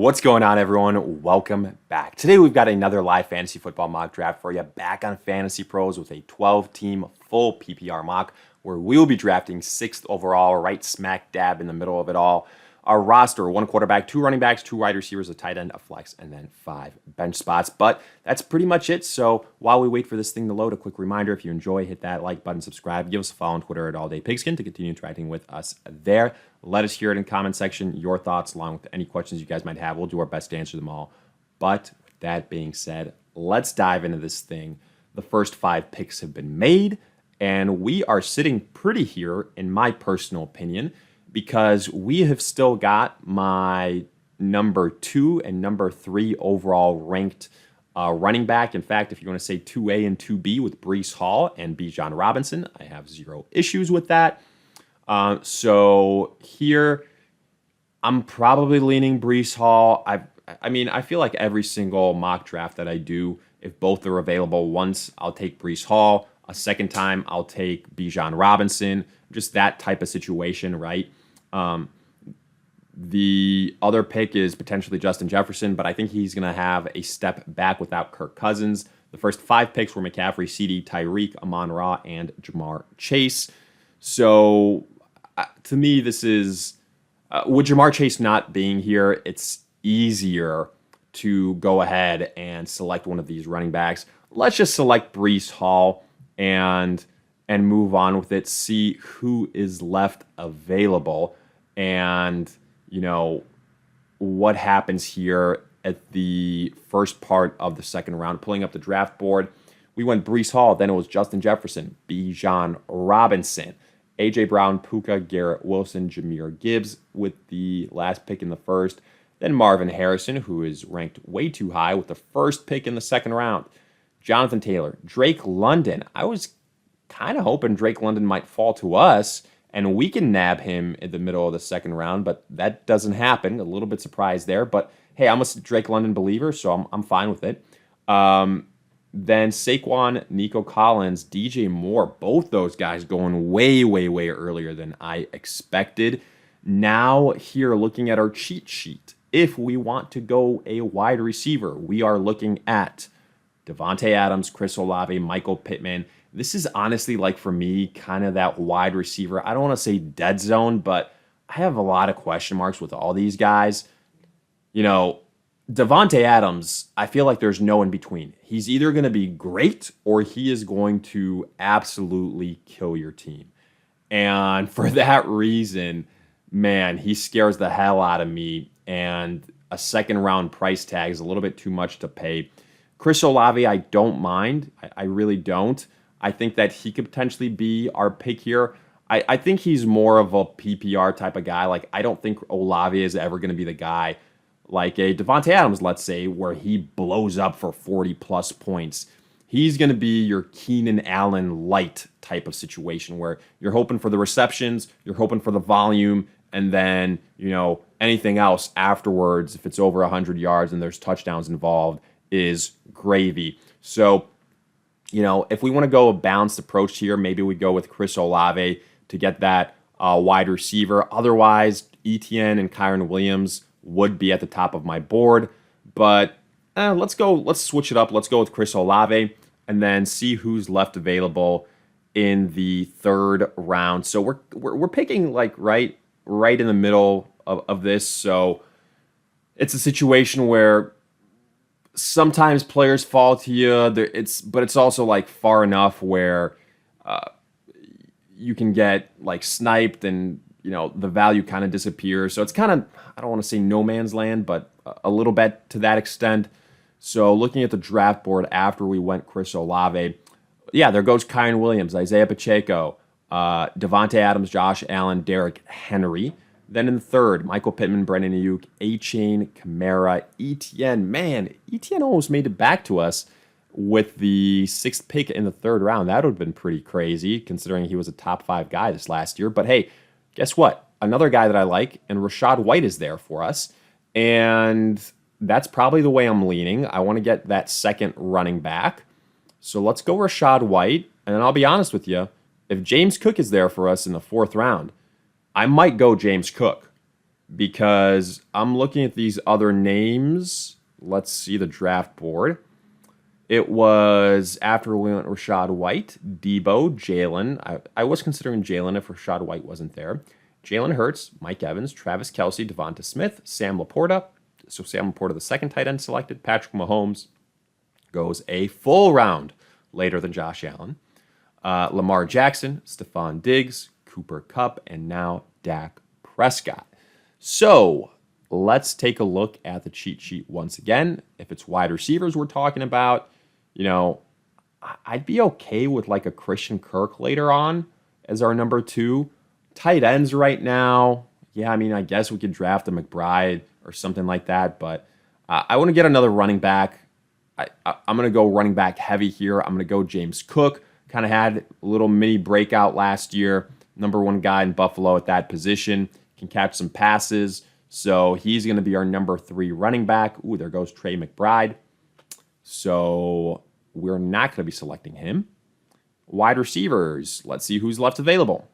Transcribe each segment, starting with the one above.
What's going on, everyone? Welcome back. Today we've got another live fantasy football mock draft for you back on FantasyPros with a 12-team full PPR mock where we'll be drafting 6th overall, right smack dab in the middle of it all. Our roster, 1 quarterback, 2 running backs, 2 wide receivers, a tight end, a flex, and then 5 bench spots. But that's pretty much it. So while we wait for this thing to load, a quick reminder, if you enjoy, hit that like button, subscribe, give us a follow on Twitter at AllDayPigskin to continue interacting with us there. Let us hear it in the comment section, your thoughts, along with any questions you guys might have. We'll do our best to answer them all. But with that being said, let's dive into this thing. The first 5 picks have been made, and we are sitting pretty here, in my personal opinion, because we have still got my number 2 and number 3 overall ranked running back. In fact, if you want to say 2A and 2B with Breece Hall and Bijan Robinson, I have 0 issues with that. So here, I'm probably leaning Breece Hall. I feel like every single mock draft that I do, if both are available, once I'll take Breece Hall, a second time I'll take Bijan Robinson, just that type of situation, right? The other pick is potentially Justin Jefferson, but I think he's going to have a step back without Kirk Cousins. The first 5 picks were McCaffrey, CD, Tyreek, Amon-Ra, and Jamar Chase. So to me, this is, with Jamar Chase not being here, it's easier to go ahead and select one of these running backs. Let's just select Breece Hall and move on with it, see who is left available, and, what happens here at the first part of the second round. Pulling up the draft board, we went Breece Hall, then it was Justin Jefferson, Bijan Robinson, A.J. Brown, Puka, Garrett Wilson, Jahmyr Gibbs with the last pick in the first, then Marvin Harrison, who is ranked way too high with the first pick in the second round, Jonathan Taylor, Drake London. I was kind of hoping Drake London might fall to us and we can nab him in the middle of the second round, but that doesn't happen. A little bit surprised there, but hey, I'm a Drake London believer, so I'm fine with it. Then Saquon, Nico Collins, DJ Moore, both those guys going way, way, way earlier than I expected. Now here, looking at our cheat sheet, if we want to go a wide receiver, we are looking at Devontae Adams, Chris Olave, Michael Pittman. This is honestly, like, for me, kind of that wide receiver. I don't want to say dead zone, but I have a lot of question marks with all these guys. Devontae Adams, I feel like there's no in between. He's either going to be great or he is going to absolutely kill your team. And for that reason, man, he scares the hell out of me. And a second round price tag is a little bit too much to pay. Chris Olave, I don't mind. I really don't. I think that he could potentially be our pick here. I think he's more of a PPR type of guy. Like, I don't think Olave is ever going to be the guy like a Devontae Adams, let's say, where he blows up for 40-plus points. He's going to be your Keenan Allen light type of situation where you're hoping for the receptions, you're hoping for the volume, and then, anything else afterwards, if it's over 100 yards and there's touchdowns involved, is gravy. So, if we want to go a balanced approach here, maybe we go with Chris Olave to get that wide receiver. Otherwise, Etienne and Kyron Williams would be at the top of my board. But let's switch it up. Let's go with Chris Olave and then see who's left available in the third round. So we're picking like right in the middle of this. So it's a situation where sometimes players fall to you. But it's also like far enough where you can get like sniped and the value kind of disappears. So it's kind of, I don't want to say no man's land, but a little bit to that extent. So looking at the draft board after we went Chris Olave, yeah, there goes Kyron Williams, Isaiah Pacheco, Devontae Adams, Josh Allen, Derrick Henry. Then in the third, Michael Pittman, Brendan Ayuk, A-Chain, Kamara, Etienne. Man, Etienne almost made it back to us with the 6th pick in the third round. That would have been pretty crazy considering he was a top 5 guy this last year. But hey, guess what? Another guy that I like, and Rachaad White is there for us. And that's probably the way I'm leaning. I want to get that second running back. So let's go Rachaad White. And then I'll be honest with you, if James Cook is there for us in the 4th round, I might go James Cook because I'm looking at these other names. Let's see the draft board. It was after we went Rachaad White, Debo, Jalen. I was considering Jalen if Rachaad White wasn't there. Jalen Hurts, Mike Evans, Travis Kelce, Devonta Smith, Sam Laporta. So Sam Laporta, the second tight end selected. Patrick Mahomes goes a full round later than Josh Allen. Lamar Jackson, Stephon Diggs, Cooper Kupp, and now Dak Prescott. So let's take a look at the cheat sheet once again. If it's wide receivers we're talking about, I'd be okay with like a Christian Kirk later on as our number 2. Tight ends right now, yeah, I mean, I guess we could draft a McBride or something like that, but I want to get another running back. I'm going to go running back heavy here. I'm going to go James Cook. Kind of had a little mini breakout last year. Number 1 guy in Buffalo at that position. Can catch some passes. So he's going to be our number 3 running back. Ooh, there goes Trey McBride. So we're not going to be selecting him. Wide receivers. Let's see who's left available.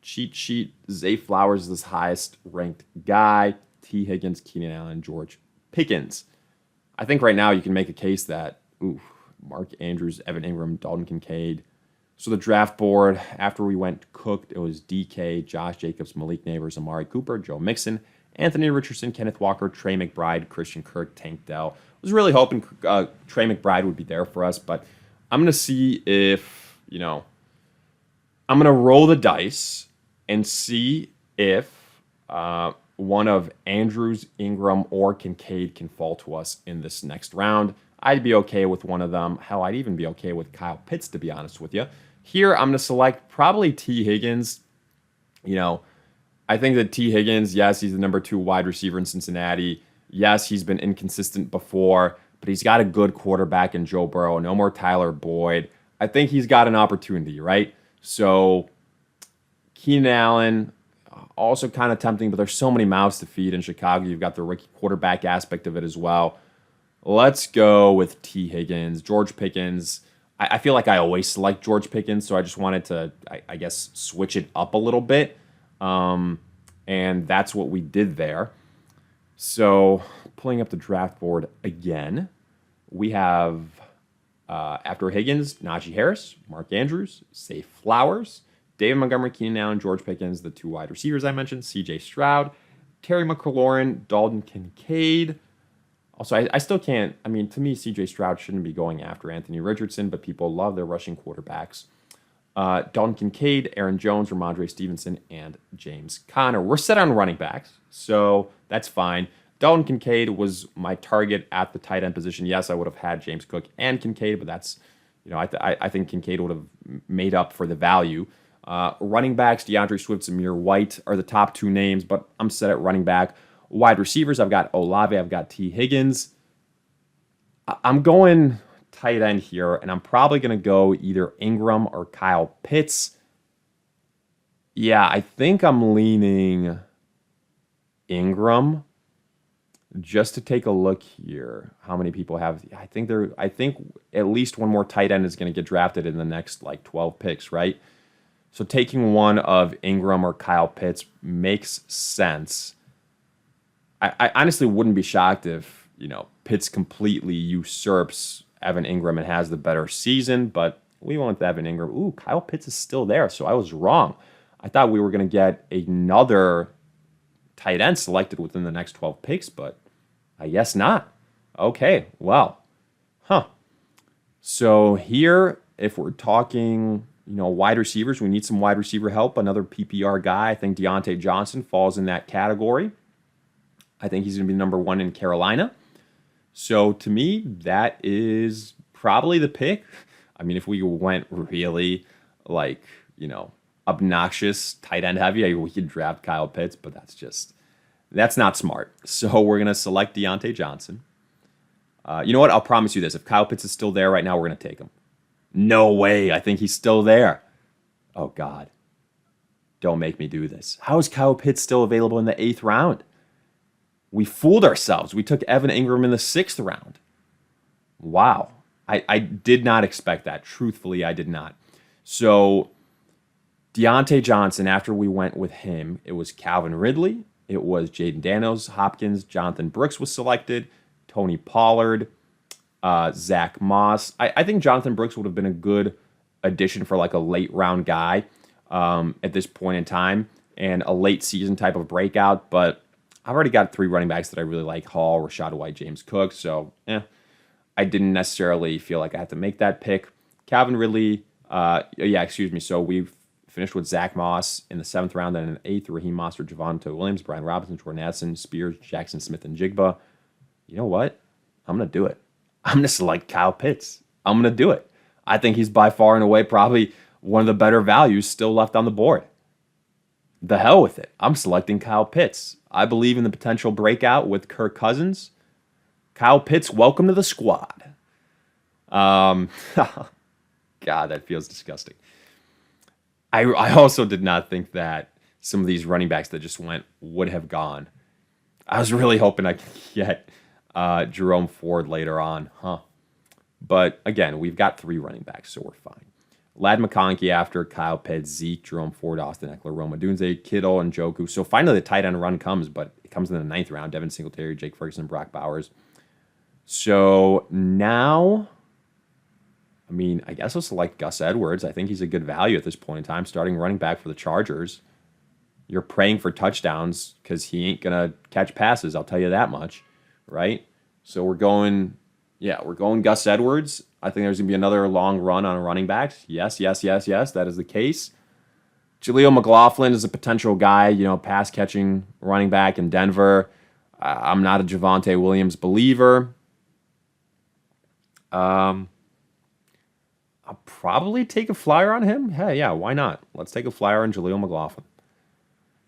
Cheat sheet. Zay Flowers is the highest ranked guy. T. Higgins, Keenan Allen, George Pickens. I think right now you can make a case that Mark Andrews, Evan Ingram, Dalton Kincaid. So the draft board, after we went cooked, it was DK, Josh Jacobs, Malik Neighbors, Amari Cooper, Joe Mixon, Anthony Richardson, Kenneth Walker, Trey McBride, Christian Kirk, Tank Dell. I was really hoping Trey McBride would be there for us, but I'm going to see if, I'm going to roll the dice and see if one of Andrews, Ingram, or Kincaid can fall to us in this next round. I'd be okay with one of them. Hell, I'd even be okay with Kyle Pitts, to be honest with you. Here, I'm going to select probably T. Higgins. I think that T. Higgins, yes, he's the number 2 wide receiver in Cincinnati. Yes, he's been inconsistent before, but he's got a good quarterback in Joe Burrow. No more Tyler Boyd. I think he's got an opportunity, right? So, Keenan Allen, also kind of tempting, but there's so many mouths to feed in Chicago. You've got the rookie quarterback aspect of it as well. Let's go with T. Higgins. George Pickens. I feel like I always select George Pickens, so I just wanted to, I guess, switch it up a little bit. And that's what we did there. So pulling up the draft board again, we have, after Higgins, Najee Harris, Mark Andrews, Zay Flowers, David Montgomery, Keenan Allen, George Pickens, the 2 wide receivers I mentioned, C.J. Stroud, Terry McLaurin, Dalton Kincaid. Also, I still can't, to me, C.J. Stroud shouldn't be going after Anthony Richardson, but people love their rushing quarterbacks. Dalton Kincaid, Aaron Jones, Ramondre Stevenson, and James Conner. We're set on running backs, so that's fine. Dalton Kincaid was my target at the tight end position. Yes, I would have had James Cook and Kincaid, but that's, I think Kincaid would have made up for the value. Running backs, DeAndre Swift, Zamir White are the top 2 names, but I'm set at running back. Wide receivers, I've got Olave, I've got T. Higgins. I'm going tight end here, and I'm probably going to go either Ingram or Kyle Pitts. Yeah, I think I'm leaning Ingram. Just to take a look here, how many people have? I think at least one more tight end is going to get drafted in the next 12 picks, right? So taking one of Ingram or Kyle Pitts makes sense. I honestly wouldn't be shocked if, Pitts completely usurps Evan Ingram and has the better season, but we went with Evan Ingram. Ooh, Kyle Pitts is still there, so I was wrong. I thought we were going to get another tight end selected within the next 12 picks, but I guess not. Okay, well, So here, if we're talking, wide receivers, we need some wide receiver help. Another PPR guy, I think Deontay Johnson falls in that category. I think he's going to be number 1 in Carolina. So to me, that is probably the pick. If we went really obnoxious tight end heavy, we could draft Kyle Pitts, but that's not smart. So we're going to select Deontay Johnson. You know what? I'll promise you this. If Kyle Pitts is still there right now, we're going to take him. No way. I think he's still there. Oh, God. Don't make me do this. How is Kyle Pitts still available in the 8th round? We fooled ourselves. We took Evan Ingram in the 6th round. Wow. I did not expect that. Truthfully, I did not. So Deontay Johnson, after we went with him, it was Calvin Ridley, it was Jaden Daniels, Hopkins, Jonathan Brooks was selected, Tony Pollard, Zach Moss. I think Jonathan Brooks would have been a good addition for like a late round guy at this point in time and a late season type of breakout. But I've already got 3 running backs that I really like: Hall, Rachaad White, James Cook. So I didn't necessarily feel like I had to make that pick. Calvin Ridley, So we've finished with Zach Moss in the 7th round, and in the 8th, Raheem Mostert, Javonte Williams, Brian Robinson, Jordan Addison, Spears, Jackson Smith, and Jigba. You know what? I'm going to do it. I'm going to select Kyle Pitts. I'm going to do it. I think he's by far and away probably one of the better values still left on the board. The hell with it. I'm selecting Kyle Pitts. I believe in the potential breakout with Kirk Cousins. Kyle Pitts, welcome to the squad. God, that feels disgusting. I also did not think that some of these running backs that just went would have gone. I was really hoping I could get Jerome Ford later on, But again, we've got 3 running backs, so we're fine. Lad McConkey after Kyle Pitts, Zeke, Jerome Ford, Austin Eckler, Roma Dunze, Kittle, and Njoku. So finally the tight end run comes, but it comes in the 9th round. Devin Singletary, Jake Ferguson, Brock Bowers. So now, I guess I'll select Gus Edwards. I think he's a good value at this point in time, starting running back for the Chargers. You're praying for touchdowns because he ain't going to catch passes, I'll tell you that much, right? So we're going Gus Edwards. I think there's going to be another long run on running backs. Yes, that is the case. Jaleel McLaughlin is a potential guy, pass-catching running back in Denver. I'm not a Javonte Williams believer. I'll probably take a flyer on him. Hey, yeah, why not? Let's take a flyer on Jaleel McLaughlin.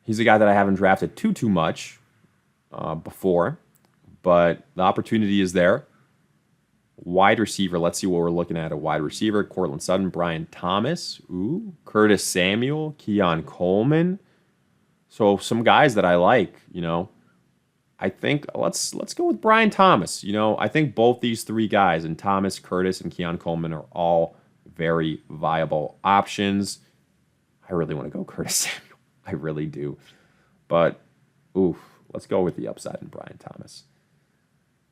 He's a guy that I haven't drafted too much before, but the opportunity is there. Wide receiver, let's see what we're looking at. A wide receiver: Cortland Sutton, Brian Thomas, Curtis Samuel, Keon Coleman. So some guys that I like, I think let's go with Brian Thomas. I think both these 3 guys, and Thomas, Curtis, and Keon Coleman, are all very viable options. I really want to go Curtis Samuel. I really do. But, let's go with the upside in Brian Thomas.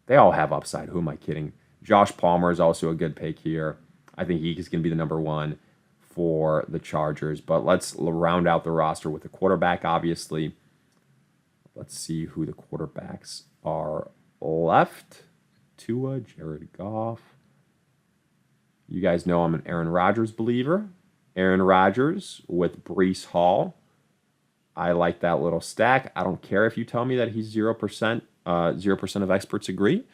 They all have upside. Who am I kidding? Josh Palmer is also a good pick here. I think he's going to be the number 1 for the Chargers. But let's round out the roster with the quarterback, obviously. Let's see who the quarterbacks are left. Tua, Jared Goff. You guys know I'm an Aaron Rodgers believer. Aaron Rodgers with Breece Hall. I like that little stack. I don't care if you tell me that he's 0%. 0% of experts agree.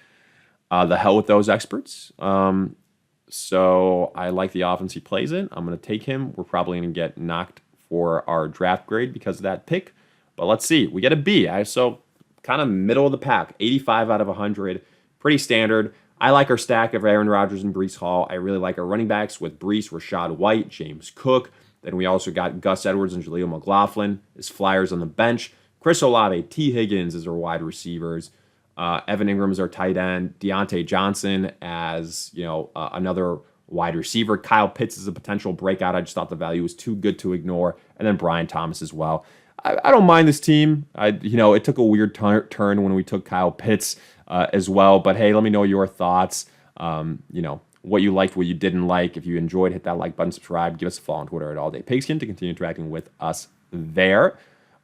The hell with those experts. So I like the offense he plays in. I'm going to take him. We're probably going to get knocked for our draft grade because of that pick. But let's see. We get a B. So kind of middle of the pack. 85 out of 100. Pretty standard. I like our stack of Aaron Rodgers and Breece Hall. I really like our running backs with Breece, Rachaad White, James Cook. Then we also got Gus Edwards and Jaleel McLaughlin as flyers on the bench. Chris Olave, T. Higgins as our wide receivers. Evan Ingram is our tight end. Deontay Johnson as another wide receiver. Kyle Pitts is a potential breakout. I just thought the value was too good to ignore. And then Brian Thomas as well. I don't mind this team. It took a weird turn when we took Kyle Pitts as well. But hey, let me know your thoughts. What you liked, what you didn't like. If you enjoyed, hit that like button, subscribe, give us a follow on Twitter at AllDayPigskin to continue interacting with us there.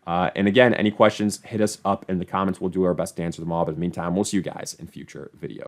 And again, any questions, hit us up in the comments. We'll do our best to answer them all. But in the meantime, we'll see you guys in future videos.